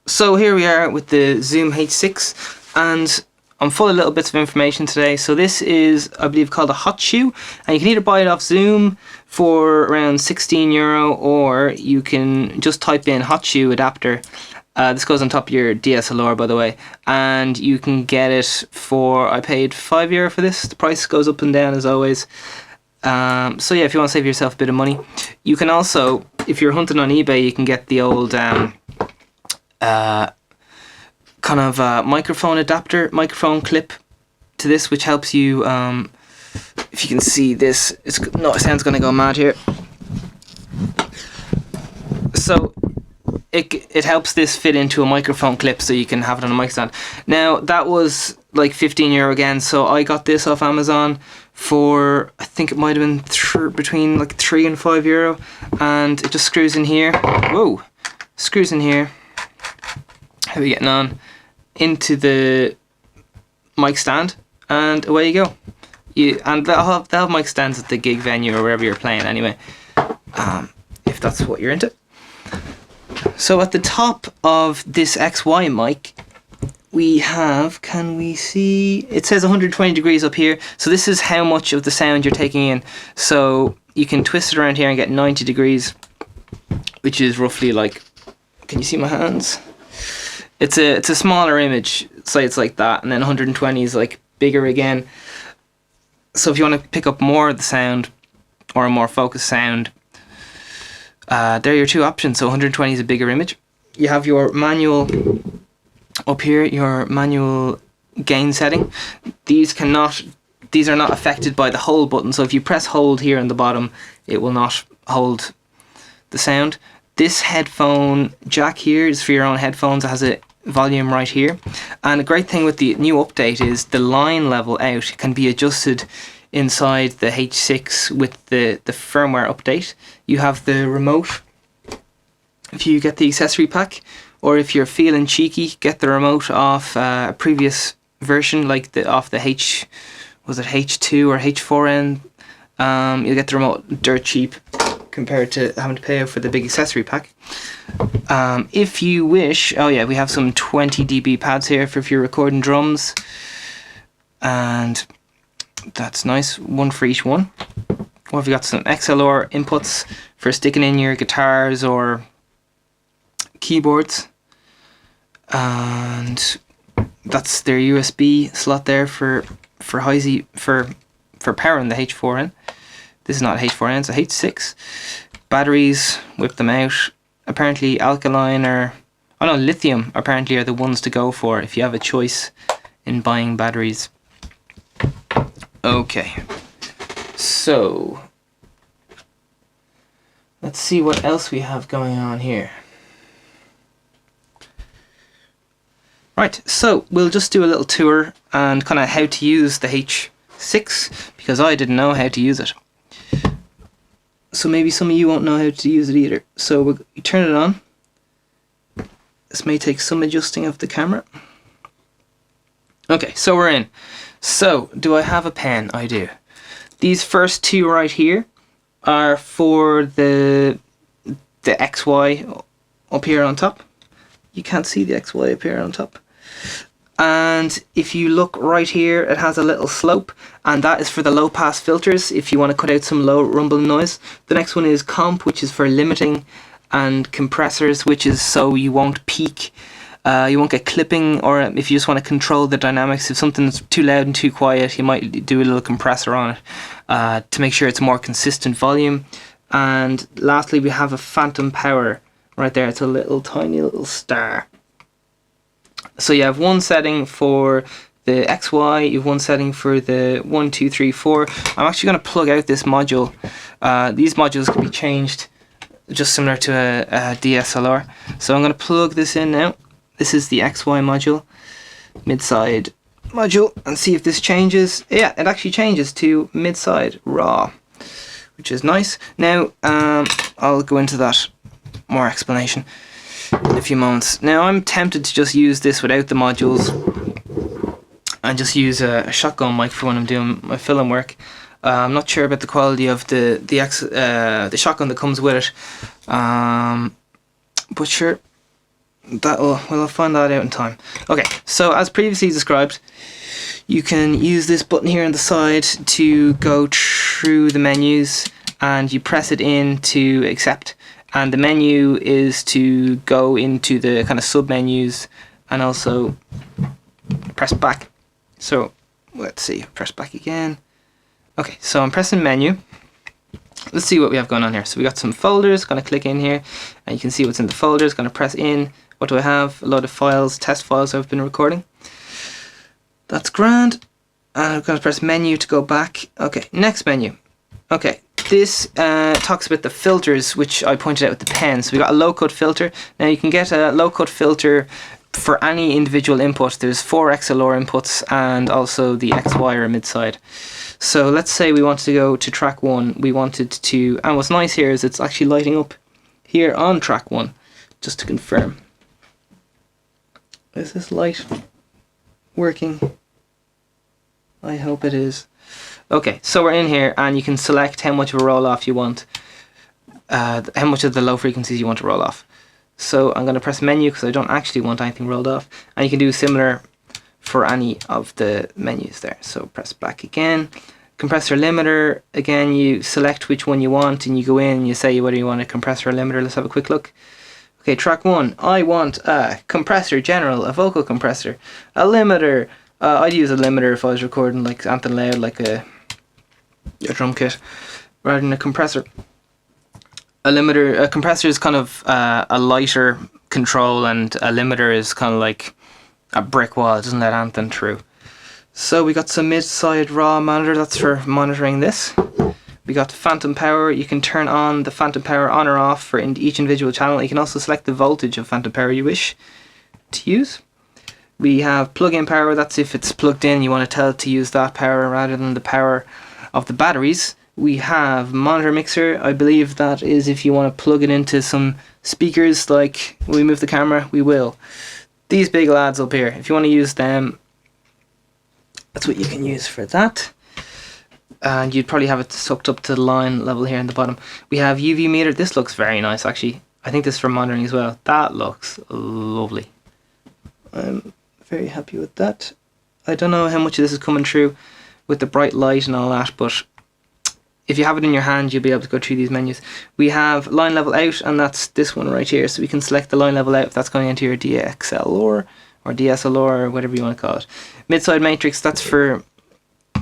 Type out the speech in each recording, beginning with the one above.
So here we are with the Zoom H6, and I'm full of little bits of information today. So this is, I believe, called a hot shoe, and you can either buy it off Zoom for around €16, or you can just type in hot shoe adapter. This goes on top of your DSLR, by the way, and you can get it for, I paid €5 for this. The price goes up and down as always. So yeah, if you want to save yourself a bit of money, you can also, if you're hunting on eBay, you can get the old kind of microphone adapter, microphone clip to this, which helps you, if you can see this, it sound's going to go mad here. So it helps this fit into a microphone clip so you can have it on a mic stand. Now that was like €15 again, so I got this off Amazon for, I think it might have been between like €3 and €5, and it just screws in here. Whoa, screws in here. How are we getting on? Into the mic stand, and away you go. And they'll have mic stands at the gig venue or wherever you're playing anyway, if that's what you're into. So at the top of this XY mic, we have, can we see? It says 120 degrees up here. So this is how much of the sound you're taking in. So you can twist it around here and get 90 degrees, which is roughly like, can you see my hands? It's a smaller image, so it's like that, and then 120 is like bigger again. So if you want to pick up more of the sound, or a more focused sound, there are your two options. So 120 is a bigger image. You have your manual up here, your manual gain setting. These are not affected by the hold button. So if you press hold here on the bottom, it will not hold the sound. This headphone jack here is for your own headphones. It has a volume right here. And a great thing with the new update is the line level out can be adjusted inside the H6 with the firmware update. You have the remote if you get the accessory pack, or if you're feeling cheeky, get the remote off a previous version, like off the H2 or H4N. You'll get the remote dirt cheap compared to having to pay for the big accessory pack. If you wish, oh yeah, we have some 20 dB pads here for if you're recording drums, and that's nice, one for each one. Or if you got some XLR inputs for sticking in your guitars or keyboards, and that's their USB slot there for powering the H4N. This is not a H4N, it's a H6. Batteries, whip them out. Apparently alkaline lithium apparently are the ones to go for if you have a choice in buying batteries. Okay, so let's see what else we have going on here. Right, so we'll just do a little tour and kind of how to use the H6, because I didn't know how to use it. So maybe some of you won't know how to use it either. So you turn it on. This may take some adjusting of the camera. Okay, so we're in. So, do I have a pen? I do. These first two right here are for the XY up here on top. You can't see the XY up here on top. And if you look right here, it has a little slope, and that is for the low pass filters if you want to cut out some low rumble noise. The next one is comp, which is for limiting, and compressors, which is so you won't peak, you won't get clipping, or if you just want to control the dynamics, if something's too loud and too quiet, you might do a little compressor on it to make sure it's more consistent volume. And lastly, we have a phantom power right there. It's a little tiny little star. So you have one setting for the XY, you have one setting for the 1, 2, 3, 4. I'm actually going to plug out this module. These modules can be changed just similar to a DSLR. So I'm going to plug this in now. This is the XY module, mid-side module, and see if this changes. Yeah, it actually changes to mid-side raw, which is nice. Now, I'll go into that more explanation in a few moments. Now I'm tempted to just use this without the modules and just use a shotgun mic for when I'm doing my film work. I'm not sure about the quality of the shotgun that comes with it, but sure, I'll find that out in time. Okay, so as previously described, you can use this button here on the side to go through the menus, and you press it in to accept, and the menu is to go into the kind of sub menus, and also press back. So let's see, press back again. Okay, so I'm pressing menu. Let's see what we have going on here. So we got some folders, gonna click in here and you can see what's in the folders. Gonna press in. What do I have? A load of files, test files I've been recording. That's grand. And I'm gonna press menu to go back. Okay, next menu. Okay, this talks about the filters, which I pointed out with the pen. So we got a low cut filter. Now you can get a low cut filter for any individual input. There's 4 XLR inputs and also the XY or mid side. So let's say we want to go to track 1. We wanted to, and what's nice here is it's actually lighting up here on track 1, just to confirm. Is this light working? I hope it is. Okay, so we're in here and you can select how much of a roll off you want, how much of the low frequencies you want to roll off. So I'm going to press menu because I don't actually want anything rolled off, and you can do similar for any of the menus there. So press back again. Compressor limiter, again you select which one you want and you go in and you say whether you want a compressor or limiter. Let's have a quick look. Okay, track 1, I want a compressor general, a vocal compressor, a limiter. I'd use a limiter if I was recording like something loud, like a drum kit, rather than a compressor. A compressor is kind of a lighter control, and a limiter is kind of like a brick wall. It doesn't let anything through. So we got some mid-side raw monitor, that's for monitoring this. We got phantom power. You can turn on the phantom power on or off for each individual channel. You can also select the voltage of phantom power you wish to use. We have plug-in power, that's if it's plugged in, you want to tell it to use that power rather than the power of the batteries. We have monitor mixer. I believe that is if you want to plug it into some speakers, like when we move the camera, we will. These big lads up here, if you want to use them, that's what you can use for that. And you'd probably have it sucked up to the line level here in the bottom. We have UV meter. This looks very nice actually. I think this is for monitoring as well. That looks lovely. I'm very happy with that. I don't know how much of this is coming through with the bright light and all that, but if you have it in your hand, you'll be able to go through these menus. We have line level out, and that's this one right here. So we can select the line level out if that's going into your DXLR or DSLR or whatever you want to call it. Mid-side matrix, that's for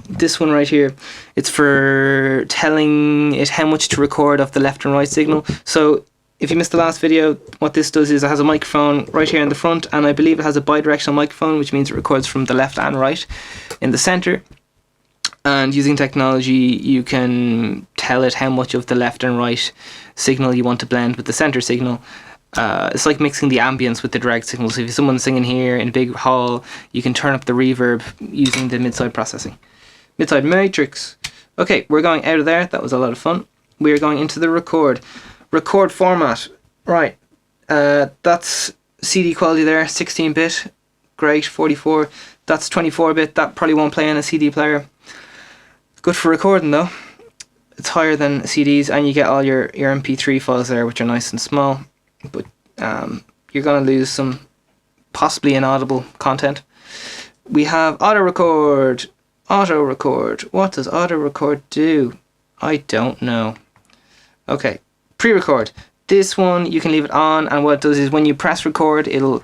this one right here. It's for telling it how much to record of the left and right signal. So if you missed the last video, what this does is it has a microphone right here in the front, and I believe it has a bidirectional microphone, which means it records from the left and right in the center. And using technology, you can tell it how much of the left and right signal you want to blend with the center signal. It's like mixing the ambience with the direct signal. So if someone's singing here in a big hall, you can turn up the reverb using the mid-side processing. Mid-side matrix. Okay, we're going out of there. That was a lot of fun. We're going into the record. Record format. Right. That's CD quality there, 16-bit. Great, 44. That's 24-bit. That probably won't play on a CD player. Good for recording though. It's higher than CDs, and you get all your MP3 files there, which are nice and small, but you're going to lose some possibly inaudible content. We have auto record. Auto record. What does auto record do? I don't know. Okay, pre-record. This one you can leave it on, and what it does is when you press record, it'll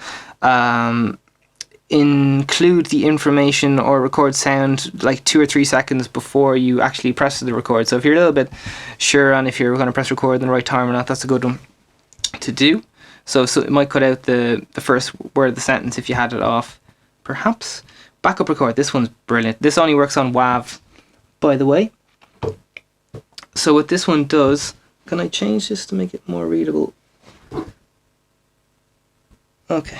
include the information or record sound like 2 or 3 seconds before you actually press the record. So if you're a little bit sure on if you're going to press record in the right time or not, that's a good one to do. So it might cut out the first word of the sentence if you had it off, perhaps. Backup record. This one's brilliant. This only works on WAV, by the way. So what this one does, can I change this to make it more readable? Okay.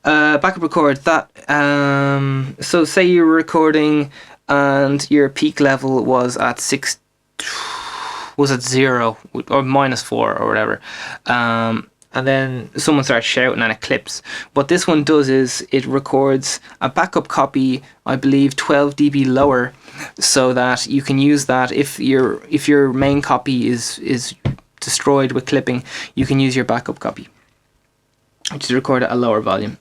Backup record, that so say you were recording and your peak level was at 0 or -4 or whatever, and then someone starts shouting and it clips. What this one does is it records a backup copy, I believe 12 dB lower, so that you can use that if your main copy is destroyed with clipping, you can use your backup copy. which is recorded at a lower volume.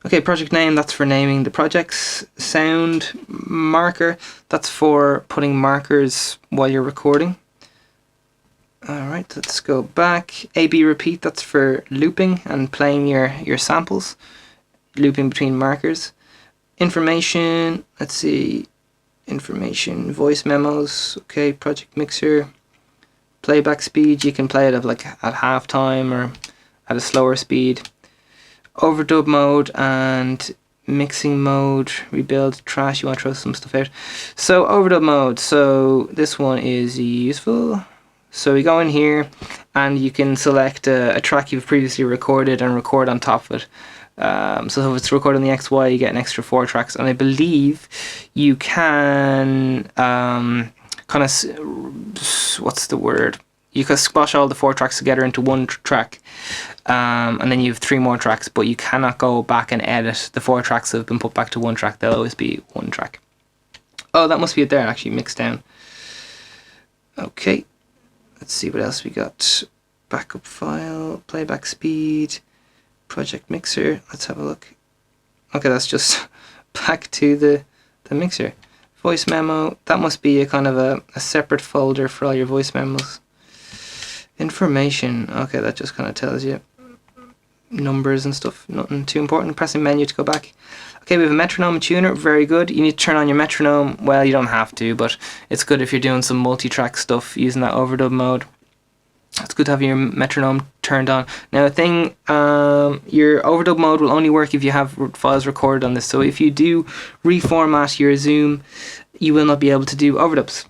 Okay, project name, that's for naming the projects. Sound marker, that's for putting markers while you're recording. Alright, let's go back. A-B repeat, that's for looping and playing your samples, looping between markers. Information, let's see, information, voice memos, okay, project mixer. Playback speed, you can play it at half time or at a slower speed. Overdub mode and mixing mode, rebuild, trash, you want to throw some stuff out. So overdub mode, so this one is useful. So we go in here and you can select a track you've previously recorded and record on top of it. So if it's recording the XY, you get an extra 4 tracks, and I believe you can kind of, what's the word? You can squash all the 4 tracks together into one track, and then you have 3 more tracks, but you cannot go back and edit the 4 tracks that have been put back to one track. They'll always be one track. Oh, that must be it there, actually mixed down. Okay, let's see what else we got. Backup file, playback speed, project mixer. Let's have a look. Okay, that's just back to the mixer. Voice memo, that must be a kind of a separate folder for all your voice memos. Information, okay, that just kind of tells you numbers and stuff, nothing too important. Pressing menu to go back. Okay, we have a metronome and tuner, very good. You need to turn on your metronome. Well, you don't have to, but it's good if you're doing some multi-track stuff using that overdub mode. It's good to have your metronome turned on. Now a thing, your overdub mode will only work if you have files recorded on this. So if you do reformat your Zoom, you will not be able to do overdubs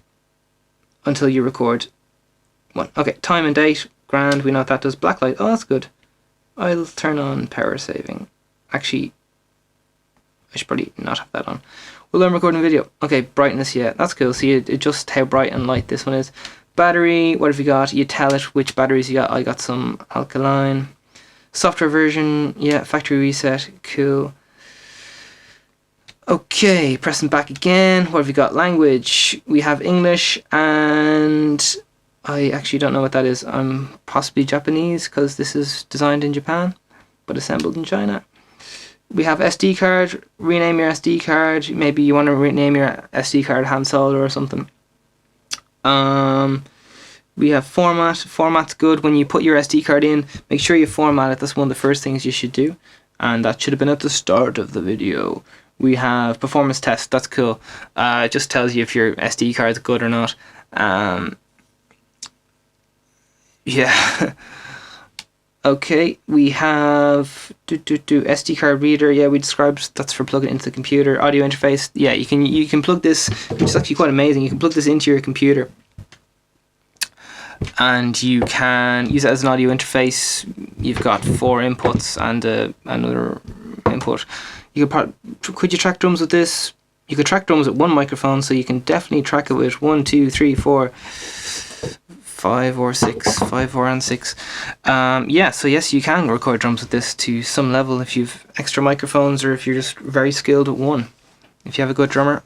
until you record one. Okay, time and date, grand, we know what that does. Blacklight, oh that's good. I'll turn on power saving. Actually, I should probably not have that on. Well, I'm recording video. Okay, brightness, yeah, that's cool. See, it adjusts how bright and light this one is. Battery, what have you got? You tell it which batteries you got. I got some alkaline. Software version, yeah, factory reset, cool. Okay, pressing back again. What have you got? Language, we have English, and I actually don't know what that is. I'm possibly Japanese because this is designed in Japan but assembled in China. We have SD card, rename your SD card. Maybe you want to rename your SD card Han Solo or something. We have format. Format's good. When you put your SD card in, make sure you format it. That's one of the first things you should do, and that should have been at the start of the video. We have performance test. That's cool. It just tells you if your SD card's good or not. Yeah. Okay, we have SD card reader. Yeah, we described that's for plugging into the computer. Audio interface. Yeah, you can plug this, which is actually quite amazing. You can plug this into your computer, and you can use it as an audio interface. You've got 4 inputs and another input. Could you track drums with this? You could track drums with 1 microphone, so you can definitely track it with 1, 2, 3, 4. 5 or 6, 5, 4 and 6. Yeah, so yes, you can record drums with this to some level if you've extra microphones or if you're just very skilled with one. If you have a good drummer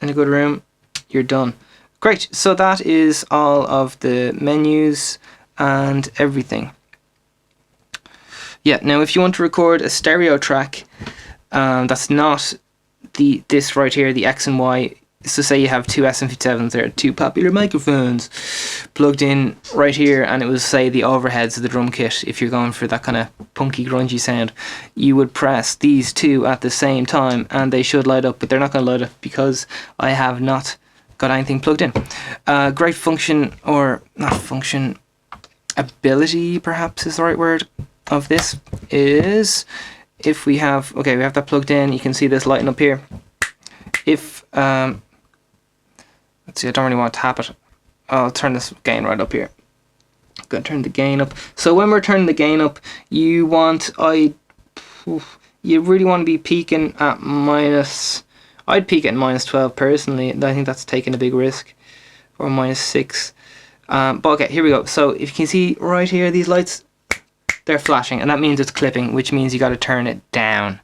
in a good room, you're done. Great, so that is all of the menus and everything. Yeah, now if you want to record a stereo track, that's not this right here, the X and Y. So say you have 2 SM57s there, 2 popular microphones plugged in right here, and it was say the overheads of the drum kit. If you're going for that kind of punky grungy sound, you would press these 2 at the same time and they should light up, but they're not going to light up because I have not got anything plugged in. Great function, or not function, ability perhaps is the right word of this, is if we have, okay, we have that plugged in, you can see this lighting up here. If let's see, I don't really want to tap it. I'll turn this gain right up here. I'm going to turn the gain up. So when we're turning the gain up, you really want to be peaking at minus, I'd peak at -12 personally. I think that's taking a big risk. Or -6. But okay, here we go. So if you can see right here, these lights, they're flashing, and that means it's clipping, which means you got to turn it down.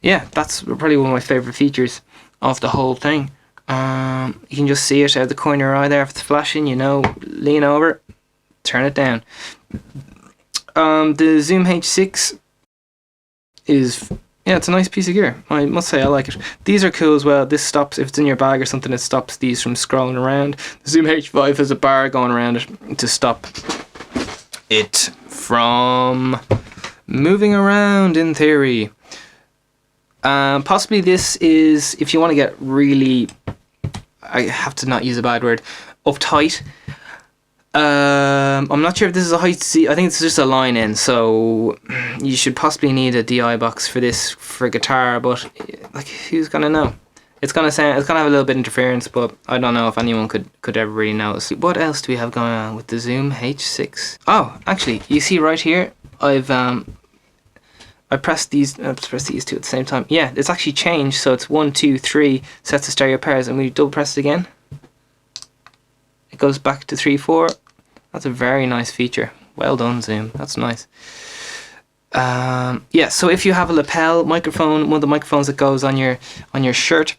Yeah, that's probably one of my favorite features of the whole thing. You can just see it out of the corner of your eye there. If it's flashing, you know, lean over, turn it down. The Zoom H6 is, yeah, it's a nice piece of gear. I must say I like it. These are cool as well. This stops, if it's in your bag or something, it stops these from scrolling around. The Zoom H5 has a bar going around it to stop it from moving around, in theory. Possibly this is, if you want to get really, I have to not use a bad word, uptight. I'm not sure if this is a height C. I think it's just a line in, so you should possibly need a DI box for this for guitar, but like, who's gonna know? It's gonna have a little bit of interference, but I don't know if anyone could ever really notice. What else do we have going on with the Zoom H6? Oh, actually, you see right here, I pressed these. Let's press these two at the same time. Yeah, it's actually changed. So it's 1, 2, 3 sets of stereo pairs, and we double press it again. It goes back to 3, 4. That's a very nice feature. Well done, Zoom. That's nice. Yeah. So if you have a lapel microphone, one of the microphones that goes on your shirt,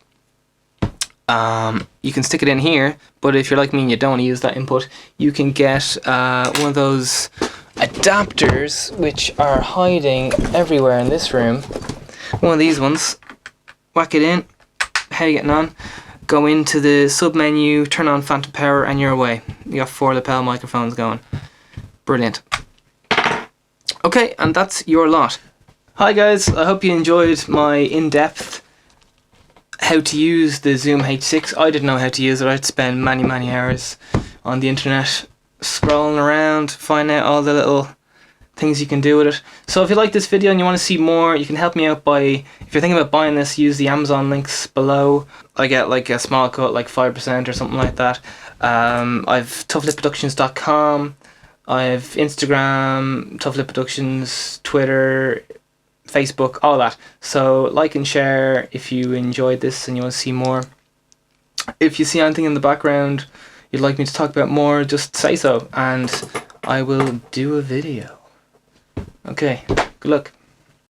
you can stick it in here. But if you're like me and you don't want to use that input, you can get one of those adapters, which are hiding everywhere in this room. One of these ones. Whack it in. How you getting on? Go into the sub menu, turn on phantom power, and you're away. You got 4 lapel microphones going. Brilliant. Okay, and that's your lot. Hi guys, I hope you enjoyed my in-depth how to use the Zoom H6. I didn't know how to use it. I'd spend many hours on the internet scrolling around, finding out all the little things you can do with it. So if you like this video and you want to see more, you can help me out by, if you're thinking about buying this, use the Amazon links below. I get like a small cut, like 5% or something like that. I've toughlipproductions.com, I've Instagram, Toughlit Productions, Twitter, Facebook, all that. So like and share if you enjoyed this and you want to see more. If you see anything in the background you'd like me to talk about more, just say so and I will do a video. Okay, good luck.